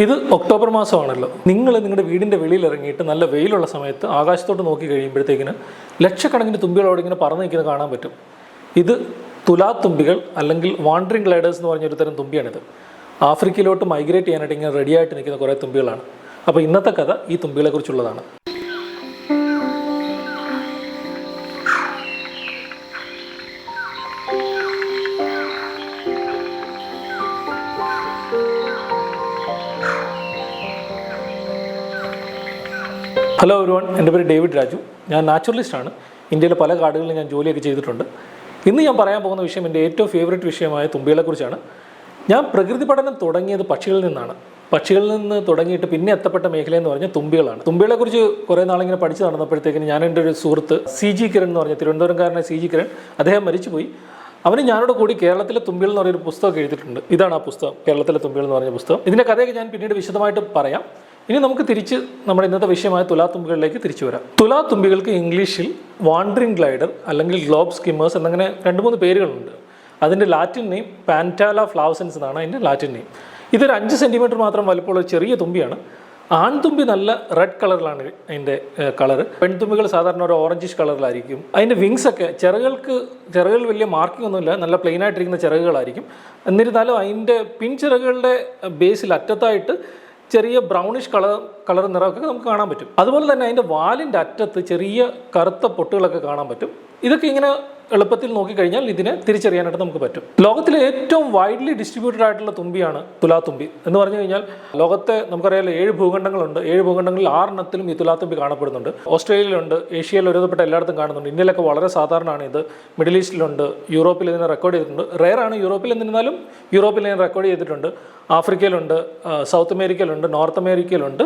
ഇത് ഒക്ടോബർ മാസമാണല്ലോ. നിങ്ങൾ നിങ്ങളുടെ വീടിൻ്റെ വെളിയിൽ ഇറങ്ങിയിട്ട് നല്ല വെയിലുള്ള സമയത്ത് ആകാശത്തോട്ട് നോക്കി കഴിയുമ്പോഴത്തേക്കിന് ലക്ഷക്കണക്കിന് തുമ്പികളോട് ഇങ്ങനെ പറന്ന് നിൽക്കുന്നത് കാണാൻ പറ്റും. ഇത് തുലാത്തുമ്പികൾ അല്ലെങ്കിൽ വാണ്ടറിങ് ഗ്ലൈഡേഴ്സ് എന്ന് പറഞ്ഞൊരു തരം തുമ്പിയാണിത്. ആഫ്രിക്കയിലോട്ട് മൈഗ്രേറ്റ് ചെയ്യാനായിട്ട് ഇങ്ങനെ റെഡിയായിട്ട് നിൽക്കുന്ന കുറേ തുമ്പികളാണ്. അപ്പോൾ ഇന്നത്തെ കഥ ഈ തുമ്പികളെക്കുറിച്ചുള്ളതാണ്. ഹലോ എവരിവൺ, എൻ്റെ പേര് ഡേവിഡ് രാജു. ഞാൻ നാച്ചുറലിസ്റ്റാണ്. ഇന്ത്യയിലെ പല കാടുകളിലും ഞാൻ ജോലിയൊക്കെ ചെയ്തിട്ടുണ്ട്. ഇന്ന് ഞാൻ പറയാൻ പോകുന്ന വിഷയം എൻ്റെ ഏറ്റവും ഫേവറേറ്റ് വിഷയമായ തുമ്പികളെക്കുറിച്ചാണ്. ഞാൻ പ്രകൃതി പഠനം തുടങ്ങിയത് പക്ഷികളിൽ നിന്നാണ്. പക്ഷികളിൽ നിന്ന് തുടങ്ങിയിട്ട് പിന്നെ എത്തപ്പെട്ട മേഖല എന്ന് പറഞ്ഞാൽ തുമ്പികളാണ്. തുമ്പികളെക്കുറിച്ച് കുറേ നാളിങ്ങനെ പഠിച്ച് നടന്നപ്പോഴത്തേക്കിന് ഞാൻ എൻ്റെ ഒരു സുഹൃത്ത് CG കിരൺ എന്ന് പറഞ്ഞ തിരുവനന്തപുരംകാരനായ CG കിരൺ, അദ്ദേഹം മരിച്ചുപോയി. അവന് ഞാനോട് കൂടി കേരളത്തിലെ തുമ്പികൾ എന്ന് പറയുന്നൊരു പുസ്തകമൊക്കെ എഴുതിയിട്ടുണ്ട്. ഇതാണ് ആ പുസ്തകം, കേരളത്തിലെ തുമ്പികൾ എന്ന് പറഞ്ഞ പുസ്തകം. ഇതിൻ്റെ കഥയൊക്കെ ഞാൻ പിന്നീട് വിശദമായിട്ട് പറയാം. ഇനി നമുക്ക് തിരിച്ച് നമ്മുടെ ഇന്നത്തെ വിഷയമായ തുലാത്തുമ്പികളിലേക്ക് തിരിച്ചു വരാം. തുലാത്തുമ്പികൾക്ക് ഇംഗ്ലീഷിൽ വാണ്ടറിങ് ഗ്ലൈഡർ അല്ലെങ്കിൽ ഗ്ലോബ് സ്കിമ്മേഴ്സ് എന്നങ്ങനെ 2-3 പേരുകളുണ്ട്. അതിൻ്റെ ലാറ്റിൻ നെയിം പാൻറ്റാല ഫ്ലാവസൻസ് എന്നാണ് അതിൻ്റെ ലാറ്റിൻ നെയിം. ഇതൊരു 5 സെൻറ്റിമീറ്റർ മാത്രം വലിപ്പമുള്ള ചെറിയ തുമ്പിയാണ്. ആൺതുമ്പി നല്ല റെഡ് കളറിലാണ് അതിൻ്റെ കളർ. പെൺതുമ്പികൾ സാധാരണ ഒരു ഓറഞ്ചിഷ് കളറിലായിരിക്കും. അതിൻ്റെ വിങ്സൊക്കെ ചിറകുകൾ വലിയ മാർക്കിംഗ് ഒന്നുമില്ല, നല്ല പ്ലെയിൻ ആയിട്ടിരിക്കുന്ന ചിറകുകളായിരിക്കും. എന്നിരുന്നാലും അതിൻ്റെ പിൻചിറകുകളുടെ ബേസിൽ അറ്റത്തായിട്ട് ചെറിയ ബ്രൗണിഷ് കളർ നിറമൊക്കെ നമുക്ക് കാണാൻ പറ്റും. അതുപോലെ തന്നെ അതിൻ്റെ വാലിൻ്റെ അറ്റത്ത് ചെറിയ കറുത്ത പൊട്ടുകളൊക്കെ കാണാൻ പറ്റും. ഇതൊക്കെ ഇങ്ങനെ എളുപ്പത്തിൽ നോക്കിക്കഴിഞ്ഞാൽ ഇതിനെ തിരിച്ചറിയാനായിട്ട് നമുക്ക് പറ്റും. ലോകത്തിലെ ഏറ്റവും വൈഡ്ലി ഡിസ്ട്രിബ്യൂട്ടഡ് ആയിട്ടുള്ള തുമ്പിയാണ് തുലാത്തുമ്പി. എന്ന് പറഞ്ഞു കഴിഞ്ഞാൽ ലോകത്തെ നമുക്കറിയാലോ 7 ഭൂഖണ്ഡങ്ങളുണ്ട്. 7 ഭൂഖണ്ഡങ്ങളിൽ 6 ഈ തുലാത്തുമ്പി കാണപ്പെടുന്നുണ്ട്. ഓസ്ട്രേലിയയിലുണ്ട്, ഏഷ്യയിൽ ഒരുവിധപ്പെട്ട എല്ലായിടത്തും കാണുന്നുണ്ട്. ഇന്ത്യയിലൊക്കെ വളരെ സാധാരണമാണ് ഇത്. മിഡിൽ ഈസ്റ്റിലുണ്ട്, യൂറോപ്പിൽ ഇതിനെ റെക്കോർഡ് ചെയ്തിട്ടുണ്ട്. റെയറാണ് യൂറോപ്പിൽ, എന്നിരുന്നാലും യൂറോപ്പിൽ ഇതിനെ റെക്കോർഡ് ചെയ്തിട്ടുണ്ട്. ആഫ്രിക്കയിലുണ്ട്, സൗത്ത് അമേരിക്കയിലുണ്ട്, നോർത്ത് അമേരിക്കയിലുണ്ട്,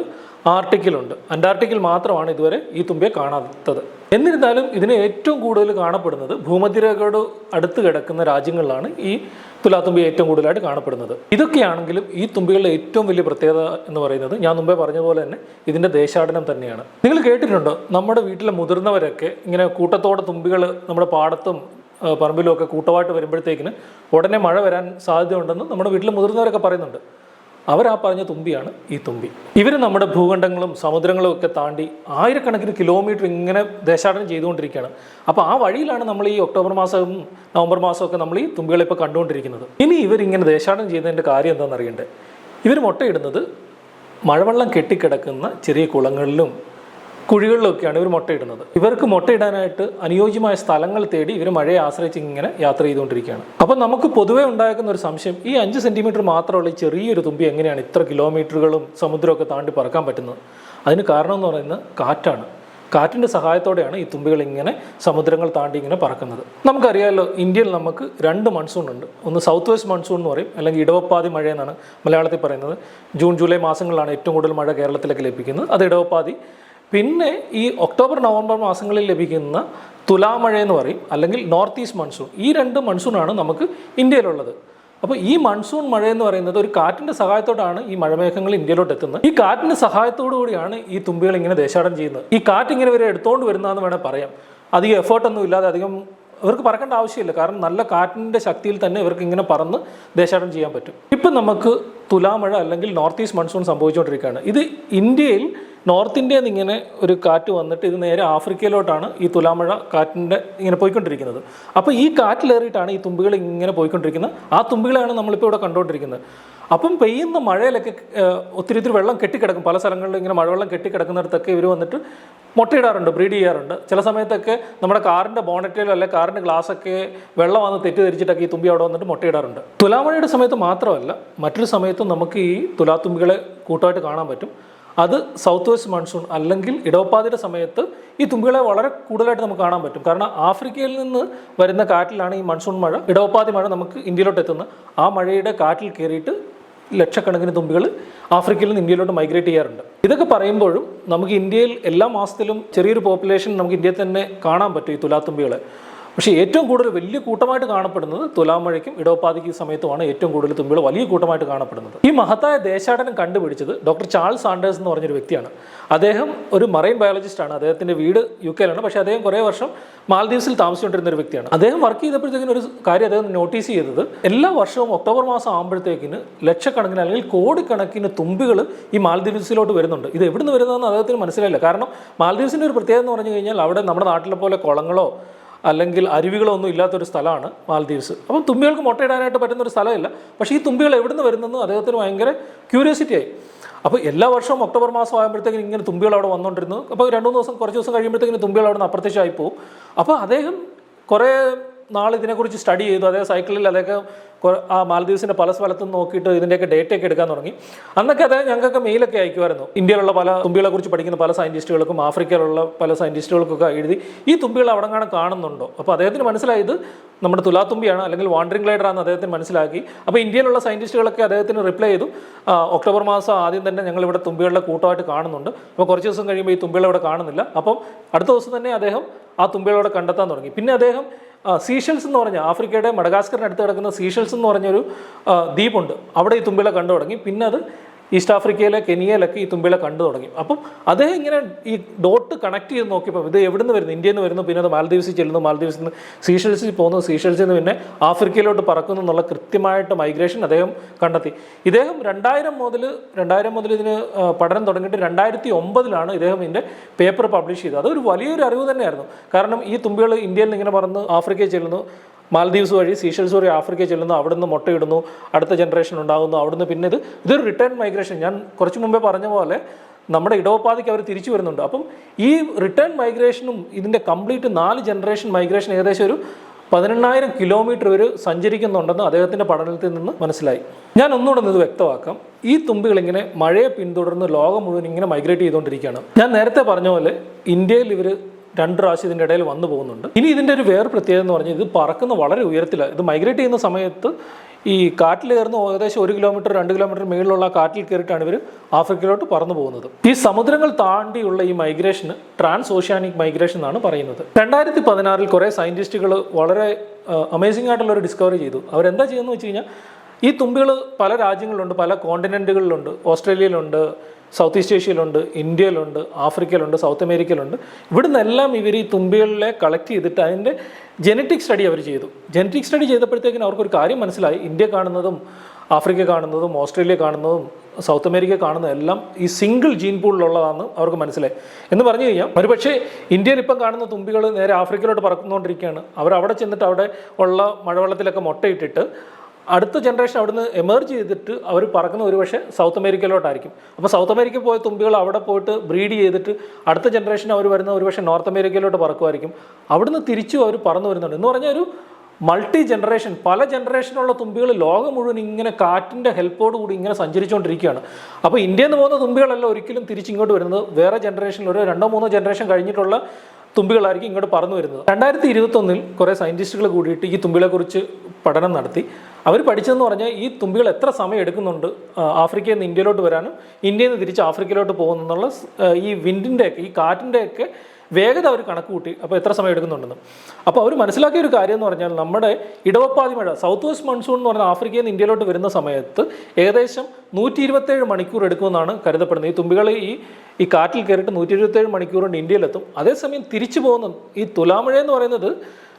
ആർട്ടിക്കിലുണ്ട്. അന്റാർട്ടിക്കിൽ മാത്രമാണ് ഇതുവരെ ഈ തുമ്പിയെ കാണാത്തത്. എന്നിരുന്നാലും ഇതിനെ ഏറ്റവും കൂടുതൽ കാണപ്പെടുന്നത് ഭൂമധ്യരേഖയോട് അടുത്ത് കിടക്കുന്ന രാജ്യങ്ങളിലാണ് ഈ തുലാത്തുമ്പി ഏറ്റവും കൂടുതലായിട്ട് കാണപ്പെടുന്നത്. ഇതൊക്കെയാണെങ്കിലും ഈ തുമ്പികളുടെ ഏറ്റവും വലിയ പ്രത്യേകത എന്ന് പറയുന്നത് ഞാൻ മുമ്പേ പറഞ്ഞതുപോലെ തന്നെ ഇതിൻ്റെ ദേശാടനം തന്നെയാണ്. നിങ്ങൾ കേട്ടിട്ടുണ്ടോ, നമ്മുടെ വീട്ടിലെ മുതിർന്നവരൊക്കെ ഇങ്ങനെ കൂട്ടത്തോടെ തുമ്പികൾ നമ്മുടെ പാടത്തും പറമ്പിലുമൊക്കെ കൂട്ടമായിട്ട് വരുമ്പോഴത്തേക്കിന് ഉടനെ മഴ വരാൻ സാധ്യതയുണ്ടെന്ന് നമ്മുടെ വീട്ടിലെ മുതിർന്നവരൊക്കെ പറയുന്നുണ്ട്. അവരാ പറഞ്ഞ തുമ്പിയാണ് ഈ തുമ്പി. ഇവർ നമ്മുടെ ഭൂഖണ്ഡങ്ങളും സമുദ്രങ്ങളും ഒക്കെ താണ്ടി ആയിരക്കണക്കിന് കിലോമീറ്റർ ഇങ്ങനെ ദേശാടനം ചെയ്തുകൊണ്ടിരിക്കുകയാണ്. അപ്പോൾ ആ വഴിയിലാണ് നമ്മൾ ഈ ഒക്ടോബർ മാസവും നവംബർ മാസമൊക്കെ നമ്മൾ ഈ തുമ്പികളെ ഇപ്പോൾ കണ്ടുകൊണ്ടിരിക്കുന്നത്. ഇനി ഇവരിങ്ങനെ ദേശാടനം ചെയ്യുന്നതിൻ്റെ കാര്യം എന്താണെന്ന് അറിയണ്ടേ. ഇവർ മുട്ടയിടുന്നത് മഴവെള്ളം കെട്ടിക്കിടക്കുന്ന ചെറിയ കുളങ്ങളിലും കുഴികളിലൊക്കെയാണ് ഇവർ മുട്ടയിടുന്നത്. ഇവർക്ക് മുട്ടയിടാനായിട്ട് അനുയോജ്യമായ സ്ഥലങ്ങൾ തേടി ഇവർ മഴയെ ആശ്രയിച്ച് ഇങ്ങനെ യാത്ര ചെയ്തുകൊണ്ടിരിക്കുകയാണ്. അപ്പം നമുക്ക് പൊതുവേ ഉണ്ടാക്കുന്ന ഒരു സംശയം, ഈ 5 സെൻറ്റിമീറ്റർ മാത്രമുള്ള ഈ ചെറിയൊരു തുമ്പി എങ്ങനെയാണ് ഇത്ര കിലോമീറ്ററുകളും സമുദ്രമൊക്കെ താണ്ടി പറക്കാൻ പറ്റുന്നത്? അതിന് കാരണം എന്ന് പറയുന്നത് കാറ്റാണ്. കാറ്റിൻ്റെ സഹായത്തോടെയാണ് ഈ തുമ്പികൾ ഇങ്ങനെ സമുദ്രങ്ങൾ താണ്ടി ഇങ്ങനെ പറക്കുന്നത്. നമുക്കറിയാമല്ലോ, ഇന്ത്യയിൽ നമുക്ക് 2 മൺസൂൺ ഉണ്ട്. ഒന്ന് സൗത്ത് വെസ്റ്റ് മൺസൂൺ എന്ന് പറയും, അല്ലെങ്കിൽ ഇടവപ്പാതി മഴ എന്നാണ് മലയാളത്തിൽ പറയുന്നത്. ജൂൺ ജൂലൈ മാസങ്ങളിലാണ് ഏറ്റവും കൂടുതൽ മഴ കേരളത്തിലേക്ക് ലഭിക്കുന്നത്, അത് ഇടവപ്പാതി. പിന്നെ ഈ ഒക്ടോബർ നവംബർ മാസങ്ങളിൽ ലഭിക്കുന്ന തുലാമഴ എന്ന് പറയും, അല്ലെങ്കിൽ നോർത്ത് ഈസ്റ്റ് മൺസൂൺ. ഈ 2 മൺസൂണാണ് നമുക്ക് ഇന്ത്യയിലുള്ളത്. അപ്പോൾ ഈ മൺസൂൺ മഴ എന്ന് പറയുന്നത് ഒരു കാറ്റിൻ്റെ സഹായത്തോടാണ് ഈ മഴമേഘങ്ങൾ ഇന്ത്യയിലോട്ട് എത്തുന്നത്. ഈ കാറ്റിൻ്റെ സഹായത്തോടു കൂടിയാണ് ഈ തുമ്പികൾ ഇങ്ങനെ ദേശാടനം ചെയ്യുന്നത്. ഈ കാറ്റ് ഇങ്ങനെ ഇവരെ എടുത്തുകൊണ്ട് വരുന്നതെന്ന് വേണേൽ പറയാം. അധികം എഫേർട്ടൊന്നും ഇല്ലാതെ, അധികം ഇവർക്ക് പറക്കേണ്ട ആവശ്യമില്ല. കാരണം നല്ല കാറ്റിൻ്റെ ശക്തിയിൽ തന്നെ ഇവർക്ക് ഇങ്ങനെ പറന്ന് ദേശാടനം ചെയ്യാൻ പറ്റും. ഇപ്പം നമുക്ക് തുലാമഴ അല്ലെങ്കിൽ നോർത്ത് ഈസ്റ്റ് മൺസൂൺ സംഭവിച്ചുകൊണ്ടിരിക്കുകയാണ്. ഇത് ഇന്ത്യയിൽ നോർത്ത് ഇന്ത്യയിൽ നിന്ന് ഇങ്ങനെ ഒരു കാറ്റ് വന്നിട്ട് ഇത് നേരെ ആഫ്രിക്കയിലോട്ടാണ് ഈ തുലാമഴ കാറ്റിൻ്റെ ഇങ്ങനെ പോയിക്കൊണ്ടിരിക്കുന്നത്. അപ്പോൾ ഈ കാറ്റിലേറിയിട്ടാണ് ഈ തുമ്പികൾ ഇങ്ങനെ പോയിക്കൊണ്ടിരിക്കുന്നത്. ആ തുമ്പികളാണ് നമ്മളിപ്പോൾ ഇവിടെ കണ്ടുകൊണ്ടിരിക്കുന്നത്. അപ്പം പെയ്യുന്ന മഴയിലൊക്കെ ഒത്തിരി വെള്ളം കെട്ടിക്കിടക്കും. പല സ്ഥലങ്ങളിലും ഇങ്ങനെ മഴവെള്ളം കെട്ടിക്കിടക്കുന്നിടത്തൊക്കെ ഇവർ വന്നിട്ട് മുട്ടയിടാറുണ്ട്, ബ്രീഡ് ചെയ്യാറുണ്ട്. ചില സമയത്തൊക്കെ നമ്മുടെ കാറിൻ്റെ ബോണറ്റിലോ അല്ലെങ്കിൽ കാറിൻ്റെ ഗ്ലാസ്സൊക്കെ വെള്ളം വന്ന് തെറ്റിദ്ധരിച്ചിട്ടൊക്കെ ഈ തുമ്പി അവിടെ വന്നിട്ട് മുട്ടയിടാറുണ്ട്. തുലാമഴയുടെ സമയത്ത് മാത്രമല്ല, മറ്റൊരു സമയത്തും നമുക്ക് ഈ തുലാത്തുമ്പികളെ കൂട്ടമായിട്ട് കാണാൻ പറ്റും. അത് സൗത്ത് വെസ്റ്റ് മൺസൂൺ അല്ലെങ്കിൽ ഇടവപ്പാതിയുടെ സമയത്ത് ഈ തുമ്പികളെ വളരെ കൂടുതലായിട്ട് നമുക്ക് കാണാൻ പറ്റും. കാരണം ആഫ്രിക്കയിൽ നിന്ന് വരുന്ന കാറ്റിലാണ് ഈ മൺസൂൺ മഴ, ഇടവപ്പാതി മഴ നമുക്ക് ഇന്ത്യയിലോട്ട് എത്തുന്നത്. ആ മഴയുടെ കാറ്റിൽ കയറിയിട്ട് ലക്ഷക്കണക്കിന് തുമ്പികൾ ആഫ്രിക്കയിൽ നിന്ന് ഇന്ത്യയിലോട്ട് മൈഗ്രേറ്റ് ചെയ്യാറുണ്ട്. ഇതൊക്കെ പറയുമ്പോഴും നമുക്ക് ഇന്ത്യയിൽ എല്ലാ മാസത്തിലും ചെറിയൊരു പോപ്പുലേഷൻ നമുക്ക് ഇന്ത്യയിൽ തന്നെ കാണാൻ പറ്റും ഈ തുലാത്തുമ്പികളെ. പക്ഷേ ഏറ്റവും കൂടുതൽ വലിയ കൂട്ടമായിട്ട് കാണപ്പെടുന്നത് തുലാം മഴയ്ക്കും ഇടവപ്പാതിക്ക് സമയത്തുമാണ് ഏറ്റവും കൂടുതൽ തുമ്പികൾ വലിയ കൂട്ടമായിട്ട് കാണപ്പെടുന്നത്. ഈ മഹത്തായ ദേശാടനം കണ്ടുപിടിച്ചത് ഡോക്ടർ ചാൾസ് സാൻഡേഴ്സ് എന്ന് പറഞ്ഞൊരു വ്യക്തിയാണ്. അദ്ദേഹം ഒരു മറൈൻ ബയോളജിസ്റ്റാണ്. അദ്ദേഹത്തിൻ്റെ വീട് UK-ലാണ്. പക്ഷേ അദ്ദേഹം കുറേ വർഷം മാൽദീവ്സിൽ താമസിച്ചുകൊണ്ടിരുന്ന ഒരു വ്യക്തിയാണ്. അദ്ദേഹം വർക്ക് ചെയ്തപ്പോഴത്തേക്കിന് ഒരു കാര്യം അദ്ദേഹം നോട്ടീസ് ചെയ്തത്, എല്ലാ വർഷവും ഒക്ടോബർ മാസം ആകുമ്പോഴത്തേക്കിന് ലക്ഷക്കണക്കിന് അല്ലെങ്കിൽ കോടിക്കണക്കിന് തുമ്പികൾ ഈ മാൽദീവ്സിലോട്ട് വരുന്നുണ്ട്. ഇത് എവിടുന്ന് വരുന്നതെന്ന് അദ്ദേഹത്തിന് മനസ്സിലായില്ല. കാരണം മാൽദീവ്സിൻ്റെ ഒരു പ്രത്യേകത എന്ന് പറഞ്ഞു കഴിഞ്ഞാൽ അവിടെ നമ്മുടെ നാട്ടിലെ പോലെ കുളങ്ങളോ അല്ലെങ്കിൽ അരുവികളോ ഒന്നും ഇല്ലാത്തൊരു സ്ഥലമാണ് മാൽദീവ്സ്. അപ്പം തുമ്പികൾക്ക് മുട്ടയിടാനായിട്ട് പറ്റുന്നൊരു സ്ഥലമില്ല. പക്ഷേ ഈ തുമ്പികൾ എവിടുന്ന് വരുന്നെന്ന് അദ്ദേഹത്തിന് ഭയങ്കര ക്യൂരിയോസിറ്റി ആയി. അപ്പോൾ എല്ലാ വർഷവും ഒക്ടോബർ മാസം ആകുമ്പോഴത്തേക്കും ഇങ്ങനെ തുമ്പികൾ അവിടെ വന്നുകൊണ്ടിരുന്നു. അപ്പോൾ 2-3 ദിവസം കുറച്ച് ദിവസം കഴിയുമ്പോഴത്തേക്കും തുമ്പികൾ അവിടെ നിന്ന് അപ്രത്യക്ഷമായി പോകും. അപ്പോൾ അദ്ദേഹം കുറേ നാൾ ഇതിനെക്കുറിച്ച് സ്റ്റഡി ചെയ്തു. അതേ സൈക്കിളിൽ അതൊക്കെ ആ മാൽദീവ്സിൻ്റെ പല സ്ഥലത്തും നോക്കിയിട്ട് ഇതിൻ്റെയൊക്കെ ഡേറ്റയൊക്കെ എടുക്കാൻ തുടങ്ങി. അന്നൊക്കെ അദ്ദേഹം ഞങ്ങൾക്കൊക്കെ മെയിലൊക്കെ അയക്കുമായിരുന്നു. ഇന്ത്യയിലുള്ള പല തുമ്പികളെക്കുറിച്ച് പഠിക്കുന്ന പല സയൻറ്റിസ്റ്റുകൾക്കും ആഫ്രിക്കയിലുള്ള പല സയൻറ്റിസ്റ്റുകൾക്കൊക്കെ എഴുതി ഈ തുമ്പികൾ അവിടെ കാണുന്നുണ്ടോ. അപ്പോൾ അദ്ദേഹത്തിന് മനസ്സിലായത് നമ്മുടെ തുലാത്തുമ്പിയാണ് അല്ലെങ്കിൽ വാണ്ടറിംഗ് ഗ്ലൈഡർ ആണെന്ന് അദ്ദേഹത്തിന് മനസ്സിലാക്കി. അപ്പോൾ ഇന്ത്യയിലുള്ള സയൻറ്റിസ്റ്റുകളൊക്കെ അദ്ദേഹത്തിന് റിപ്ലൈ ചെയ്തു, ഒക്ടോബർ മാസം ആദ്യം തന്നെ ഞങ്ങളിവിടെ തുമ്പികളുടെ കൂട്ടമായിട്ട് കാണുന്നുണ്ട്. അപ്പോൾ കുറച്ച് ദിവസം കഴിയുമ്പോൾ ഈ തുമ്പികളെ ഇവിടെ കാണുന്നില്ല. അപ്പം അടുത്ത ദിവസം തന്നെ അദ്ദേഹം ആ തുമ്പികളോടെ കണ്ടെത്താൻ തുടങ്ങി. പിന്നെ അദ്ദേഹം സീഷെൽസ് എന്ന് പറഞ്ഞ ആഫ്രിക്കയുടെ മഡഗാസ്കറിനടുത്ത് കിടക്കുന്ന സീഷെൽസ് എന്ന് പറഞ്ഞൊരു ദ്വീപുണ്ട്, അവിടെ ഈ തുമ്പികളെ കണ്ടു തുടങ്ങി. പിന്നെ അത് ഈസ്റ്റ് ആഫ്രിക്കയിലെ കെനിയയിലൊക്കെ ഈ തുമ്പികളെ കണ്ടു തുടങ്ങി. അപ്പം അദ്ദേഹം ഇങ്ങനെ ഈ ഡോട്ട് കണക്ട് ചെയ്ത് നോക്കിയപ്പോൾ ഇത് എവിടെ നിന്ന് വരുന്നു, ഇന്ത്യയിൽ നിന്ന് വരുന്നു, പിന്നെ അത് മാൽദീവ്സിൽ ചെല്ലുന്നു, മാൽദീവ്സിൽ നിന്ന് സീഷെൽസിൽ പോകുന്നു, സീഷെൽസിൽ നിന്ന് പിന്നെ ആഫ്രിക്കയിലോട്ട് പറക്കുന്നു എന്നുള്ള കൃത്യമായിട്ട് മൈഗ്രേഷൻ അദ്ദേഹം കണ്ടെത്തി. ഇദ്ദേഹം 2000 മുതൽ ഇതിന് പഠനം തുടങ്ങിയിട്ട് 2009 ഇദ്ദേഹം ഇതിൻ്റെ പേപ്പർ പബ്ലിഷ് ചെയ്തത്. അതൊരു വലിയൊരു അറിവ് തന്നെയായിരുന്നു. കാരണം ഈ തുമ്പികൾ ഇന്ത്യയിൽ നിന്ന് ഇങ്ങനെ പറന്ന് ആഫ്രിക്കയിൽ ചെല്ലുന്നു, മാൽദീവ്സ് വഴി സീഷെൽസ് വഴി ആഫ്രിക്കയിൽ ചെല്ലുന്നു, അവിടുന്ന് മുട്ടയിടുന്നു, അടുത്ത ജനറേഷൻ ഉണ്ടാകുന്നു, അവിടുന്ന് പിന്നെ ഇതൊരു റിട്ടേൺ മൈഗ്രേഷൻ. ഞാൻ കുറച്ച് മുമ്പേ പറഞ്ഞ പോലെ നമ്മുടെ ഇടവപ്പാതിക്ക് അവർ തിരിച്ചു വരുന്നുണ്ട്. അപ്പം ഈ റിട്ടേൺ മൈഗ്രേഷനും ഇതിൻ്റെ കംപ്ലീറ്റ് 4 ജനറേഷൻ മൈഗ്രേഷൻ ഏകദേശം ഒരു 18,000 കിലോമീറ്റർ ഇവർ സഞ്ചരിക്കുന്നുണ്ടെന്ന് അദ്ദേഹത്തിൻ്റെ പഠനത്തിൽ നിന്ന് മനസ്സിലായി. ഞാൻ ഒന്നുകൂടെ ഇത് വ്യക്തമാക്കാം. ഈ തുമ്പികൾ ഇങ്ങനെ മഴയെ പിന്തുടർന്ന് ലോകം മുഴുവൻ ഇങ്ങനെ മൈഗ്രേറ്റ് ചെയ്തുകൊണ്ടിരിക്കുകയാണ്. ഞാൻ നേരത്തെ പറഞ്ഞ പോലെ ഇന്ത്യയിൽ ഇവർ 2 പ്രാവശ്യം ഇതിൻ്റെ ഇടയിൽ വന്നു പോകുന്നുണ്ട്. ഇനി ഇതിൻ്റെ ഒരു വേറെ പ്രത്യേകത എന്ന് പറഞ്ഞാൽ ഇത് പറക്കുന്ന വളരെ ഉയരത്തിലാണ്. ഇത് മൈഗ്രേറ്റ് ചെയ്യുന്ന സമയത്ത് ഈ കാറ്റിൽ കയറുന്ന ഏകദേശം 1 കിലോമീറ്റർ 2 കിലോമീറ്റർ മുകളിലുള്ള കാറ്റിൽ കയറിയിട്ടാണ് ഇവർ ആഫ്രിക്കയിലോട്ട് പറന്നു പോകുന്നത്. ഈ സമുദ്രങ്ങൾ താണ്ടിയുള്ള ഈ മൈഗ്രേഷന് ട്രാൻസ് ഓഷ്യാനിക് മൈഗ്രേഷൻ എന്നാണ് പറയുന്നത്. 2016 കുറേ സയൻറ്റിസ്റ്റുകൾ വളരെ അമേസിംഗ് ആയിട്ടുള്ള ഒരു ഡിസ്കവറി ചെയ്തു. അവരെന്താ ചെയ്യുന്നത് വെച്ച് കഴിഞ്ഞാൽ ഈ തുമ്പികൾ പല രാജ്യങ്ങളിലുണ്ട്, പല കോണ്ടിനെൻറ്റുകളിലുണ്ട്. ഓസ്ട്രേലിയയിലുണ്ട്, സൗത്ത് ഈസ്റ്റ് ഏഷ്യയിലുണ്ട്, ഇന്ത്യയിലുണ്ട്, ആഫ്രിക്കയിലുണ്ട്, സൗത്ത് അമേരിക്കയിലുണ്ട്. ഇവിടെ നിന്നെല്ലാം ഇവർ ഈ തുമ്പികളിലെ കളക്ട് ചെയ്തിട്ട് അതിൻ്റെ ജനറ്റിക് സ്റ്റഡി അവർ ചെയ്തു. ജനറ്റിക് സ്റ്റഡി ചെയ്തപ്പോഴത്തേക്കിനും അവർക്കൊരു കാര്യം മനസ്സിലായി. ഇന്ത്യ കാണുന്നതും ആഫ്രിക്ക കാണുന്നതും ഓസ്ട്രേലിയ കാണുന്നതും സൗത്ത് അമേരിക്ക കാണുന്നതും എല്ലാം ഈ സിംഗിൾ ജീൻ പൂളിലുള്ളതാണെന്ന് അവർക്ക് മനസ്സിലായി. എന്ന് പറഞ്ഞു കഴിഞ്ഞാൽ ഒരുപക്ഷെ ഇന്ത്യയിൽ ഇപ്പം കാണുന്ന തുമ്പികൾ നേരെ ആഫ്രിക്കയിലോട്ട് പറക്കുന്നുകൊണ്ടിരിക്കുകയാണ്. അവിടെ ചെന്നിട്ട് അവിടെ ഉള്ള മഴവെള്ളത്തിലൊക്കെ മുട്ടയിട്ടിട്ട് അടുത്ത ജനറേഷൻ അവിടുന്ന് എമർജ് ചെയ്തിട്ട് അവർ പറക്കുന്ന ഒരുപക്ഷെ സൗത്ത് അമേരിക്കയിലോട്ടായിരിക്കും. അപ്പോൾ സൗത്ത് അമേരിക്കയിൽ പോയ തുമ്പികൾ അവിടെ പോയിട്ട് ബ്രീഡ് ചെയ്തിട്ട് അടുത്ത ജനറേഷൻ അവർ വരുന്ന ഒരുപക്ഷെ നോർത്ത് അമേരിക്കയിലോട്ട് പറക്കുമായിരിക്കും. അവിടുന്ന് തിരിച്ചും അവർ പറന്നു വരുന്നുണ്ട്. എന്ന് പറഞ്ഞാൽ ഒരു മൾട്ടി ജനറേഷൻ, പല ജനറേഷനുള്ള തുമ്പികൾ ലോകം മുഴുവൻ ഇങ്ങനെ കാറ്റിൻ്റെ ഹെൽപ്പോട് കൂടി ഇങ്ങനെ സഞ്ചരിച്ചുകൊണ്ടിരിക്കുകയാണ്. അപ്പോൾ ഇന്ത്യയിൽ നിന്ന് പോകുന്ന തുമ്പികളല്ല ഒരിക്കലും തിരിച്ചിങ്ങോട്ട് വരുന്നത്. വേറെ ജനറേഷനിൽ ഒരു 2-3 ജനറേഷൻ കഴിഞ്ഞിട്ടുള്ള തുമ്പികളായിരിക്കും ഇങ്ങോട്ട് പറന്നു വരുന്നത്. 2021 കുറേ സയൻറ്റിസ്റ്റുകൾ കൂടിയിട്ട് ഈ തുമ്പികളെക്കുറിച്ച് പഠനം നടത്തി. അവർ പഠിച്ചതെന്ന് പറഞ്ഞാൽ ഈ തുമ്പികൾ എത്ര സമയം എടുക്കുന്നുണ്ട് ആഫ്രിക്കയിൽ നിന്ന് ഇന്ത്യയിലോട്ട് വരാനും ഇന്ത്യയിൽ നിന്ന് തിരിച്ച് ആഫ്രിക്കയിലോട്ട് പോകുന്നുള്ള ഈ വിൻഡിൻ്റെയൊക്കെ ഈ കാറ്റിൻ്റെയൊക്കെ വേഗത അവർ കണക്ക് കൂട്ടി. അപ്പോൾ എത്ര സമയം എടുക്കുന്നുണ്ടെന്ന്. അപ്പോൾ അവർ മനസ്സിലാക്കിയ ഒരു കാര്യം എന്ന് പറഞ്ഞാൽ നമ്മുടെ ഇടവപ്പാതി മഴ സൗത്ത് വെസ്റ്റ് മൺസൂൺ എന്ന് പറഞ്ഞാൽ ആഫ്രിക്കയിൽ നിന്ന് ഇന്ത്യയിലോട്ട് വരുന്ന സമയത്ത് ഏകദേശം 127 മണിക്കൂർ എടുക്കുമെന്നാണ് കരുതപ്പെടുന്നത്. ഈ തുമ്പികൾ ഈ കാറ്റിൽ കയറിയിട്ട് 127 മണിക്കൂർ കൊണ്ട് ഇന്ത്യയിലെത്തും. അതേസമയം തിരിച്ചു പോകുന്ന ഈ തുലാമഴ എന്ന് പറയുന്നത്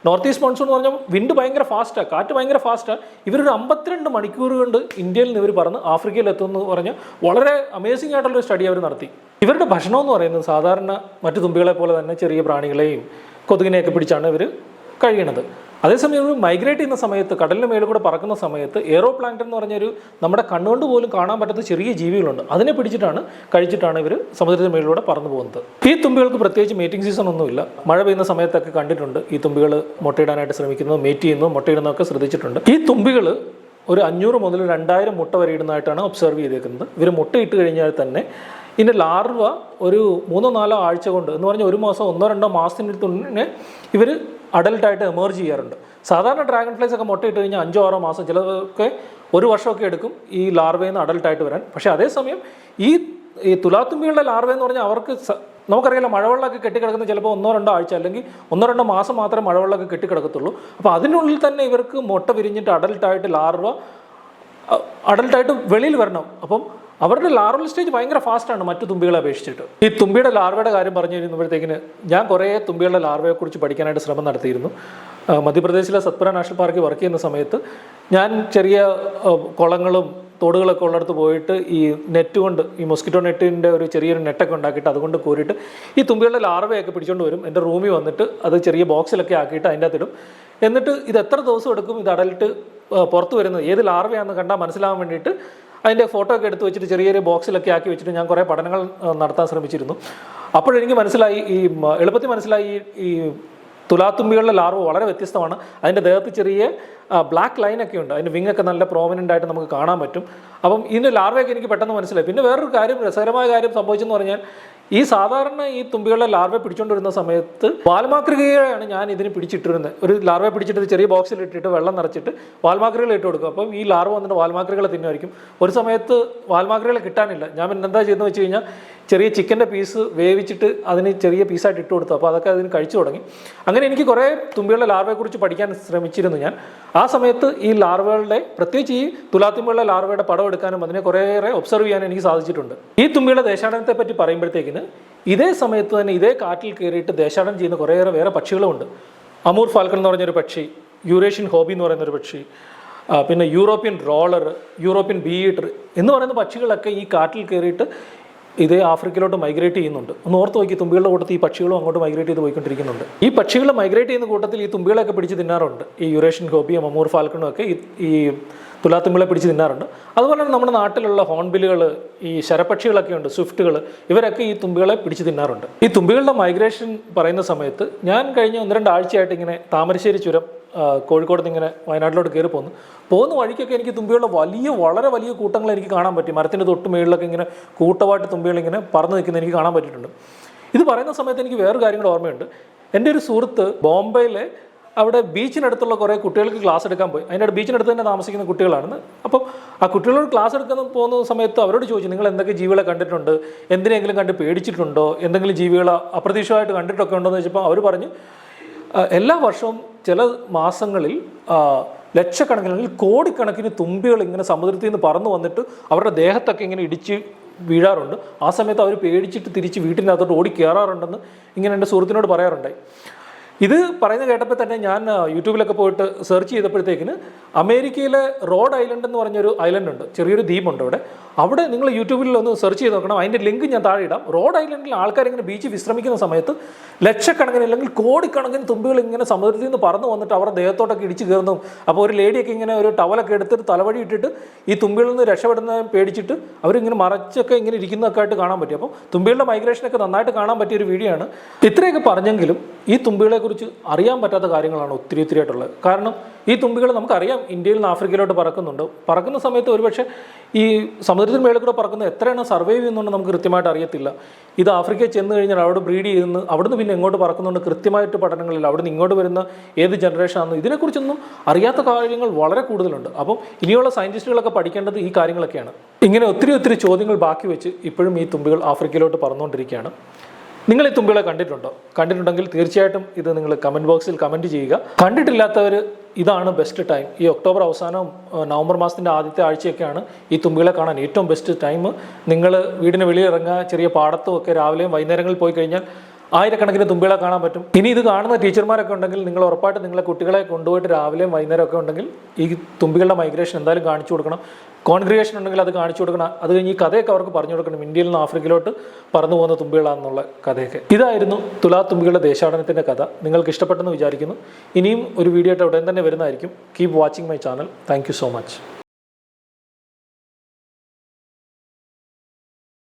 നോർത്ത് ഈസ്റ്റ് മൺസൂൺ എന്ന് പറഞ്ഞാൽ വിൻഡ് ഭയങ്കര ഫാസ്റ്റാണ്, കാറ്റ് ഭയങ്കര ഫാസ്റ്റാണ്. ഇവരൊരു 52 മണിക്കൂർ കൊണ്ട് ഇന്ത്യയിൽ നിന്ന് ഇവർ പറന്ന് ആഫ്രിക്കയിൽ എത്തുമെന്ന് പറഞ്ഞാൽ വളരെ അമേസിംഗ് ആയിട്ടുള്ളൊരു സ്റ്റഡി അവർ നടത്തി. ഇവരുടെ ഭക്ഷണം എന്ന് പറയുന്നത് സാധാരണ മറ്റു തുമ്പികളെ പോലെ തന്നെ ചെറിയ പ്രാണികളെയും കൊതുകിനെയൊക്കെ പിടിച്ചാണ് ഇവർ കഴിയണത്. അതേസമയം ഇവർ മൈഗ്രേറ്റ് ചെയ്യുന്ന സമയത്ത് കടലിന് മേളിൽ കൂടെ പറക്കുന്ന സമയത്ത് എയറോപ്ലാങ്ക്ടൺ എന്ന് പറഞ്ഞൊരു നമ്മുടെ കണ്ണുകൊണ്ട് പോലും കാണാൻ പറ്റാത്ത ചെറിയ ജീവികളുണ്ട്. അതിനെ കഴിച്ചിട്ടാണ് ഇവർ സമുദ്രത്തിന് മേളിലൂടെ പറന്നു പോകുന്നത്. ഈ തുമ്പികൾക്ക് പ്രത്യേകിച്ച് മീറ്റിംഗ് സീസൺ ഒന്നുമില്ല. മഴ പെയ്യുന്ന സമയത്തൊക്കെ കണ്ടിട്ടുണ്ട് ഈ തുമ്പികൾ മുട്ടയിടാനായിട്ട് ശ്രമിക്കുന്നത്, മേറ്റ് ചെയ്യുന്നതും മുട്ടയിടുന്നതൊക്കെ ശ്രദ്ധിച്ചിട്ടുണ്ട്. ഈ തുമ്പികൾ ഒരു 500 മുതൽ 2000 മുട്ട വരെ ഇടുന്നതായിട്ടാണ് ഒബ്സർവ് ചെയ്തേക്കുന്നത്. ഇവർ മുട്ടയിട്ട് കഴിഞ്ഞാൽ തന്നെ ഇതിൻ്റെ ലാർവ ഒരു 3-4 ആഴ്ച കൊണ്ട് എന്ന് പറഞ്ഞാൽ 1 മാസം 1-2 മാസത്തിൻ്റെ തന്നെ ഇവർ അഡൽട്ടായിട്ട് എമർജ് ചെയ്യാറുണ്ട്. സാധാരണ ഡ്രാഗൺ ഫ്ലൈസ് ഒക്കെ മുട്ടയിട്ട് കഴിഞ്ഞാൽ 5-6 മാസം, ചിലതൊക്കെ 1 വർഷമൊക്കെ എടുക്കും ഈ ലാർവയിൽ നിന്ന് അഡൽട്ടായിട്ട് വരാൻ. പക്ഷേ അതേസമയം ഈ തുലാത്തുമ്പികളുടെ ലാർവ എന്ന് പറഞ്ഞാൽ അവർക്ക് നമുക്കറിയാലോ മഴവെള്ളമൊക്കെ കെട്ടിക്കിടക്കുന്ന ചിലപ്പോൾ 1-2 ആഴ്ച അല്ലെങ്കിൽ 1-2 മാസം മാത്രമേ മഴവെള്ളമൊക്കെ കെട്ടിക്കിടക്കത്തുള്ളൂ. അപ്പോൾ അതിനുള്ളിൽ തന്നെ ഇവർക്ക് മുട്ട വിരിഞ്ഞിട്ട് അഡൽട്ടായിട്ട് വെളിയിൽ വരണം. അപ്പം അവരുടെ ലാർവൽ സ്റ്റേജ് ഭയങ്കര ഫാസ്റ്റാണ് മറ്റു തുമ്പികളെ അപേക്ഷിച്ചിട്ട്. ഈ തുമ്പിയുടെ ലാർവയുടെ കാര്യം പറഞ്ഞു കഴിയുമ്പോഴത്തേക്കിന് ഞാൻ കുറേ തുമ്പികളുടെ ലാർവയെക്കുറിച്ച് പഠിക്കാനായിട്ട് ശ്രമം നടത്തിയിരുന്നു. മധ്യപ്രദേശിലെ സത്പുര നാഷണൽ പാർക്കിൽ വർക്ക് ചെയ്യുന്ന സമയത്ത് ഞാൻ ചെറിയ കുളങ്ങളും തോടുകളൊക്കെ ഉള്ളിടത്ത് പോയിട്ട് ഈ നെറ്റ് കൊണ്ട്, ഈ മൊസ്കിറ്റോ നെറ്റിൻ്റെ ഒരു ചെറിയൊരു നെറ്റൊക്കെ ഉണ്ടാക്കിയിട്ട് അതുകൊണ്ട് കോരിയിട്ട് ഈ തുമ്പികളുടെ ലാർവയൊക്കെ പിടിച്ചുകൊണ്ട് വരും. എൻ്റെ റൂമിൽ വന്നിട്ട് അത് ചെറിയ ബോക്സിലൊക്കെ ആക്കിയിട്ട് അതിൻ്റെ അകത്തിടും. എന്നിട്ട് ഇത് എത്ര ദിവസം എടുക്കും ഇത് അഡൽട്ട് പുറത്ത് വരുന്നത്, ഏത് ലാർവയാണെന്ന് കണ്ടാൽ മനസ്സിലാവാൻ വേണ്ടിയിട്ട് അതിൻ്റെ ഫോട്ടോ ഒക്കെ എടുത്ത് വെച്ചിട്ട് ചെറിയ ബോക്സിലൊക്കെ ആക്കി വെച്ചിട്ട് ഞാൻ കുറേ പഠനങ്ങൾ നടത്താൻ ശ്രമിച്ചിരുന്നു. അപ്പോഴെനിക്ക് മനസ്സിലായി, എളുപ്പത്തിൽ മനസ്സിലായി, ഈ തുലാത്തുമ്പികളുടെ ലാർവ വളരെ വ്യത്യസ്തമാണ്. അതിൻ്റെ ദേഹത്ത് ചെറിയ ബ്ലാക്ക് ലൈനൊക്കെ ഉണ്ട്, അതിൻ്റെ വിങ്ങൊക്കെ നല്ല പ്രോമിനൻ്റ് ആയിട്ട് നമുക്ക് കാണാൻ പറ്റും. അപ്പം ഇതിൻ്റെ ലാർവയൊക്കെ എനിക്ക് പെട്ടെന്ന് മനസ്സിലായി. പിന്നെ വേറൊരു കാര്യം, രസകരമായ കാര്യം സംഭവിച്ചെന്ന് പറഞ്ഞാൽ, ഈ സാധാരണ ഈ തുമ്പികളുടെ ലാർവയെ പിടിച്ചുകൊണ്ടിരുന്ന സമയത്ത് വാൽമാക്രികയാണ് ഞാൻ ഇതിന് പിടിച്ചിട്ടിരുന്നത്. ഒരു ലാർവയെ പിടിച്ചിട്ട് ചെറിയ ബോക്സിൽ ഇട്ടിട്ട് വെള്ളം നിറച്ചിട്ട് വാൽമാക്രികൾ ഇട്ട് കൊടുക്കും. അപ്പം ഈ ലാർവ വന്നിട്ട് വാൽമാക്രികളെ തിന്നുമായിരിക്കും. ഒരു സമയത്ത് വാൽമാക്രികളെ കിട്ടാനില്ല. ഞാൻ പിന്നെ എന്താ ചെയ്തെന്ന് വെച്ച് കഴിഞ്ഞാൽ ചെറിയ ചിക്കൻ്റെ പീസ് വേവിച്ചിട്ട് അതിന് ചെറിയ പീസായിട്ട് ഇട്ട് കൊടുത്തു. അപ്പോൾ അതൊക്കെ അതിന് കഴിച്ചു തുടങ്ങി. അങ്ങനെ എനിക്ക് കുറേ തുമ്പികളുടെ ലാർവയെക്കുറിച്ച് പഠിക്കാൻ ശ്രമിച്ചിരുന്നു ഞാൻ. ആ സമയത്ത് ഈ ലാർവകളുടെ, പ്രത്യേകിച്ച് ഈ തുലാത്തുമ്പികളുടെ ലാർവയുടെ പടം എടുക്കാനും അതിനെ കുറേയേറെ ഒബ്സർവ് ചെയ്യാനും എനിക്ക് സാധിച്ചിട്ടുണ്ട്. ഈ തുമ്പിയുടെ ദേശാടനത്തെ പറ്റി പറയുമ്പോഴത്തേക്കിന് ഇതേ സമയത്ത് തന്നെ ഇതേ കാറ്റിൽ കയറിയിട്ട് ദേശാടനം ചെയ്യുന്ന കുറേയേറെ വേറെ പക്ഷികളുമുണ്ട്. അമൂർ ഫാൽക്കൺ എന്ന് പറഞ്ഞൊരു പക്ഷി, യൂറേഷ്യൻ ഹോബി എന്ന് പറയുന്നൊരു പക്ഷി, പിന്നെ European roller, European bee eater എന്ന് പറയുന്ന പക്ഷികളൊക്കെ ഈ കാറ്റിൽ കയറിയിട്ട് ഇതേ ആഫ്രിക്കയിലോട്ട് മൈഗ്രേറ്റ് ചെയ്യുന്നുണ്ട്. ഒന്ന് ഓർത്ത് നോക്കി, തുമ്പികളുടെ കൂട്ടത്തിൽ ഈ പക്ഷികളും അങ്ങോട്ട് മൈഗ്രേറ്റ് ചെയ്ത് പോയിക്കൊണ്ടിരിക്കുന്നുണ്ട്. ഈ പക്ഷികൾ മൈഗ്രേറ്റ് ചെയ്യുന്ന കൂട്ടത്തിൽ ഈ തുമ്പികളൊക്കെ പിടിച്ച് തിന്നാറുണ്ട്. ഈ യൂറേഷ്യൻ ഹോബിയും അമൂർ ഫാൽക്കണും ഒക്കെ ഈ തുലാത്തുമ്പികളെ പിടിച്ച് തിന്നാറുണ്ട്. അതുപോലെ തന്നെ നമ്മുടെ നാട്ടിലുള്ള ഹോൺബിലുകൾ, ഈ ശരപക്ഷികളൊക്കെ ഉണ്ട്, സ്വിഫ്റ്റുകൾ, ഇവരൊക്കെ ഈ തുമ്പികളെ പിടിച്ച് തിന്നാറുണ്ട്. ഈ തുമ്പികളുടെ മൈഗ്രേഷൻ പറയുന്ന സമയത്ത് ഞാൻ കഴിഞ്ഞ 1-2 ആഴ്ചയായിട്ട് ഇങ്ങനെ താമരശ്ശേരി ചുരം കോഴിക്കോട് നിന്ന് ഇങ്ങനെ വയനാട്ടിലോട്ട് കയറി പോകുന്ന വഴിക്കൊക്കെ എനിക്ക് തുമ്പികളുടെ വളരെ വലിയ കൂട്ടങ്ങൾ എനിക്ക് കാണാൻ പറ്റി. മരത്തിൻ്റെ തൊട്ട് മുകളിലൊക്കെ ഇങ്ങനെ കൂട്ടമായിട്ട് തുമ്പികളിങ്ങനെ പറന്ന് നിൽക്കുന്നത് എനിക്ക് കാണാൻ പറ്റിയിട്ടുണ്ട്. ഇത് പറയുന്ന സമയത്ത് എനിക്ക് വേറൊരു കാര്യം കൂടെ ഓർമ്മയുണ്ട്. എൻ്റെ ഒരു സുഹൃത്ത് ബോംബെയിലെ അവിടെ ബീച്ചിനടുത്തുള്ള കുറേ കുട്ടികൾക്ക് ക്ലാസ് എടുക്കാൻ പോയി. അതിൻ്റെ ബീച്ചിനടുത്ത് തന്നെ താമസിക്കുന്ന കുട്ടികളാണ്. അപ്പം ആ കുട്ടികളോട് ക്ലാസ് എടുക്കാൻ പോകുന്ന സമയത്ത് അവരോട് ചോദിച്ചു, നിങ്ങൾ എന്തൊക്കെ ജീവികളെ കണ്ടിട്ടുണ്ട്, എന്തിനെങ്കിലും കണ്ട് പേടിച്ചിട്ടുണ്ടോ, എന്തെങ്കിലും ജീവികളെ അപ്രതീക്ഷിതമായിട്ട് കണ്ടിട്ടൊക്കെ ഉണ്ടോ എന്ന് ചോദിച്ചപ്പോൾ അവർ പറഞ്ഞു, എല്ലാ വർഷവും ചില മാസങ്ങളിൽ ലക്ഷക്കണക്കിന് അല്ലെങ്കിൽ കോടിക്കണക്കിന് തുമ്പികൾ ഇങ്ങനെ സമുദ്രത്തിൽ നിന്ന് പറന്നു വന്നിട്ട് അവരുടെ ദേഹത്തൊക്കെ ഇങ്ങനെ ഇടിച്ച് വീഴാറുണ്ട്. ആ സമയത്ത് അവർ പേടിച്ചിട്ട് തിരിച്ച് വീട്ടിനകത്തോട്ട് ഓടി കയറാറുണ്ടെന്ന് ഇങ്ങനെ എൻ്റെ സുഹൃത്തിനോട് പറയാറുണ്ടായി. ഇത് പറയുന്നത് കേട്ടപ്പോൾ തന്നെ ഞാൻ യൂട്യൂബിലൊക്കെ പോയിട്ട് സെർച്ച് ചെയ്തപ്പോഴത്തേക്കിന് അമേരിക്കയിലെ റോഡ് ഐലൻഡ് എന്ന് പറഞ്ഞൊരു ഐലൻഡ് ഉണ്ട്, ചെറിയൊരു ദ്വീപുണ്ട് അവിടെ നിങ്ങൾ യൂട്യൂബിൽ ഒന്ന് സെർച്ച് ചെയ്ത് നോക്കണം. അതിൻ്റെ ലിങ്ക് ഞാൻ താഴെ ഇടാം. റോഡ് ഐലൻഡിൽ ആൾക്കാരിങ്ങനെ ബീച്ചിൽ വിശ്രമിക്കുന്ന സമയത്ത് ലക്ഷക്കണക്കിന് അല്ലെങ്കിൽ കോടിക്കണക്കിന് തുമ്പികൾ ഇങ്ങനെ സമുദ്രത്തിൽ നിന്ന് പറന്ന് വന്നിട്ട് അവരുടെ ദേഹത്തോട്ടൊക്കെ ഇടിച്ച് കയറുന്നു. അപ്പോൾ ഒരു ലേഡിയൊക്കെ ഇങ്ങനെ ഒരു ടവലൊക്കെ എടുത്തിട്ട് തലവഴി ഇട്ടിട്ട് ഈ തുമ്പികളിൽ നിന്ന് രക്ഷപ്പെടുന്ന പേടിച്ചിട്ട് അവരിങ്ങനെ മറച്ചൊക്കെ ഇങ്ങനെ ഇരിക്കുന്നതൊക്കെ ആയിട്ട് കാണാൻ പറ്റും. അപ്പോൾ തുമ്പികളുടെ മൈഗ്രേഷനൊക്കെ നന്നായിട്ട് കാണാൻ പറ്റിയ ഒരു വീഡിയോ ആണ്. ഇത്രയൊക്കെ പറഞ്ഞെങ്കിലും ഈ തുമ്പികളെ കുറിച്ച് അറിയാൻ പറ്റാത്ത കാര്യങ്ങളാണ് ഒത്തിരി ആയിട്ടുള്ളത്. കാരണം ഈ തുമ്പികൾ നമുക്കറിയാം ഇന്ത്യയിൽ നിന്ന് ആഫ്രിക്കയിലോട്ട് പറക്കുന്ന സമയത്ത് ഒരുപക്ഷെ ഈ സമുദ്രത്തിന് മേളിൽ കൂടെ പറക്കുന്നത് എത്രയാണ് സർവൈവ് ചെയ്യുന്നുണ്ട് നമുക്ക് കൃത്യമായിട്ട് അറിയത്തില്ല. ഇത് ആഫ്രിക്കയിൽ ചെന്ന് കഴിഞ്ഞാൽ അവിടെ ബ്രീഡ് ചെയ്യുന്നു, അവിടുന്ന് പിന്നെ എങ്ങോട്ട് പറക്കുന്നുണ്ട് കൃത്യമായിട്ട് പഠനങ്ങളില്ല. അവിടുന്ന് ഇങ്ങോട്ട് വരുന്ന ഏത് ജനറേഷനാണെന്ന് ഇതിനെക്കുറിച്ചൊന്നും അറിയാത്ത കാര്യങ്ങൾ വളരെ കൂടുതലുണ്ട്. അപ്പം ഇനിയുള്ള സയൻറ്റിസ്റ്റുകളൊക്കെ പഠിക്കേണ്ടത് ഈ കാര്യങ്ങളൊക്കെയാണ്. ഇങ്ങനെ ഒത്തിരി ചോദ്യങ്ങൾ ബാക്കി വെച്ച് ഇപ്പോഴും ഈ തുമ്പികൾ ആഫ്രിക്കയിലോട്ട് പറന്നുകൊണ്ടിരിക്കുകയാണ്. നിങ്ങൾ ഈ തുമ്പികളെ കണ്ടിട്ടുണ്ടെങ്കിൽ തീർച്ചയായിട്ടും ഇത് നിങ്ങൾ കമൻറ്റ് ബോക്സിൽ കമൻറ്റ് ചെയ്യുക. കണ്ടിട്ടില്ലാത്തവർ ഇതാണ് ബെസ്റ്റ് ടൈം. ഈ ഒക്ടോബർ അവസാനവും നവംബർ മാസത്തിൻ്റെ ആദ്യത്തെ ആഴ്ചയൊക്കെയാണ് ഈ തുമ്പികളെ കാണാൻ ഏറ്റവും ബെസ്റ്റ് ടൈം. നിങ്ങൾ വീടിന് വെളിയിറങ്ങുക, ചെറിയ പാടത്തും ഒക്കെ രാവിലെയും വൈകുന്നേരങ്ങളിൽ പോയി കഴിഞ്ഞാൽ ആയിരക്കണക്കിന് തുമ്പികളെ കാണാൻ പറ്റും. ഇനി ഇത് കാണുന്ന ടീച്ചർമാരൊക്കെ ഉണ്ടെങ്കിൽ നിങ്ങൾ ഉറപ്പായിട്ട് നിങ്ങളെ കുട്ടികളെ കൊണ്ടുപോയിട്ട് രാവിലെയും വൈകുന്നേരമൊക്കെ ഉണ്ടെങ്കിൽ ഈ തുമ്പികളുടെ മൈഗ്രേഷൻ എന്തായാലും കാണിച്ചു കൊടുക്കണം. കോൺഗ്രിഗേഷൻ ഉണ്ടെങ്കിൽ അത് കാണിച്ചു കൊടുക്കണം. അത് കഴിഞ്ഞ് ഈ കഥയൊക്കെ അവർക്ക് പറഞ്ഞു കൊടുക്കണം, ഇന്ത്യയിൽ നിന്ന് ആഫ്രിക്കയിലോട്ട് പറന്നു പോകുന്ന തുമ്പികളാണെന്നുള്ള കഥയൊക്കെ. ഇതായിരുന്നു തുലാത്തുമ്പികളുടെ ദേശാടനത്തിൻ്റെ കഥ. നിങ്ങൾക്ക് ഇഷ്ടപ്പെട്ടെന്ന് വിചാരിക്കുന്നു. ഇനിയും ഒരു വീഡിയോ ആയിട്ട് ഉടൻ തന്നെ വരുന്നതായിരിക്കും. Keep watching my channel. Thank you so much.